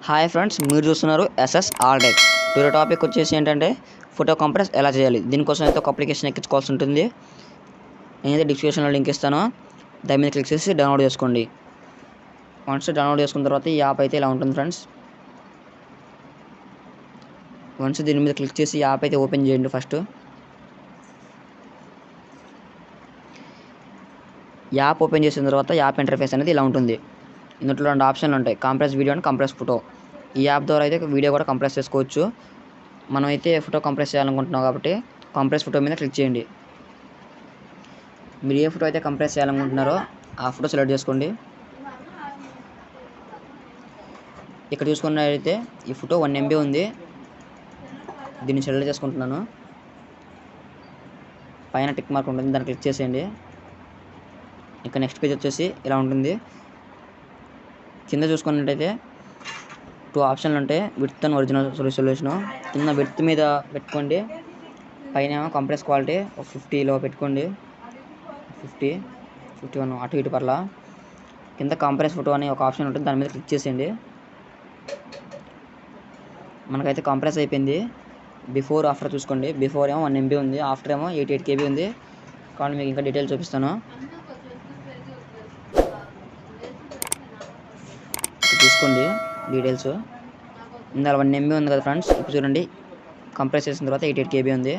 Hi friends, మీరు చూస్తున్నారు SS all tech. Today topic వచ్చేసి ఏంటంటే ఫోటో కంప్రెస్ ఎలా చేయాలి. దీనికోసం అయితే ఒక అప్లికేషన్ ఎక్కించుకోవాల్సి ఉంటుంది. నేనైతే డిస్క్రిప్షన్లో లింక్ ఇస్తాను, దాని మీద క్లిక్ చేసి డౌన్లోడ్ చేసుకోండి. వన్స్ డౌన్లోడ్ చేసుకున్న తర్వాత ఈ యాప్ అయితే ఇలా ఉంటుంది ఫ్రెండ్స్. వన్స్ దీని మీద క్లిక్ చేసి యాప్ అయితే ఓపెన్ చేయండి. ఫస్ట్ యాప్ ఓపెన్ చేసిన తర్వాత యాప్ ఇంటర్ఫేస్ అనేది ఇలా ఉంటుంది. ఇందులో రెండు ఆప్షన్లు ఉంటాయి, compress video and compress photo. ఈ యాప్ ద్వారా అయితే వీడియో కూడా కంప్రెస్ చేసుకోవచ్చు. మనం అయితే ఫోటో కంప్రెస్ చేయాలనుకుంటున్నాం కాబట్టి కంప్రెస్ ఫోటో మీద క్లిక్ చేయండి. మీరు ఏ ఫోటో అయితే కంప్రెస్ చేయాలనుకుంటున్నారో ఆ ఫోటో సెలెక్ట్ చేసుకోండి. ఇక్కడ చూసుకున్నట్లయితే ఈ ఫోటో 1 MB ఉంది. దీన్ని సెలెక్ట్ చేసుకుంటున్నాను. పైన టిక్ మార్క్ ఉంటుంది, దాన్ని క్లిక్ చేసేయండి. ఇక నెక్స్ట్ పేజ్ వచ్చేసి ఇలా ఉంటుంది. కింద చూసుకున్నట్టయితే 2 ఆప్షన్లు ఉంటాయి, విడ్త్ అండ్ ఒరిజినల్ రిజల్యూషన్. కింద విడ్త్ మీద పెట్టుకోండి, పైన కంప్రెస్ క్వాలిటీ 50లో పెట్టుకోండి. 50, 51 అటు ఇటు పర్లా. కింద కంప్రెస్ ఫోటో అని ఒక ఆప్షన్ ఉంటుంది, దాని మీద క్లిక్ చేసేయండి. మనకైతే కంప్రెస్ అయిపోయింది. బిఫోర్ ఆఫ్టర్ చూసుకోండి. బిఫోర్ ఏమో 1 MB ఉంది, ఆఫ్టర్ ఏమో 88 KB ఉంది. కానీ మీకు ఇంకా డీటెయిల్స్ చూపిస్తాను. చూసుకోండి డీటెయిల్స్. ఇందులో 1 MB ఉంది కదా ఫ్రెండ్స్. ఇప్పుడు చూడండి, కంప్రెస్ చేసిన తర్వాత 88 KB ఉంది.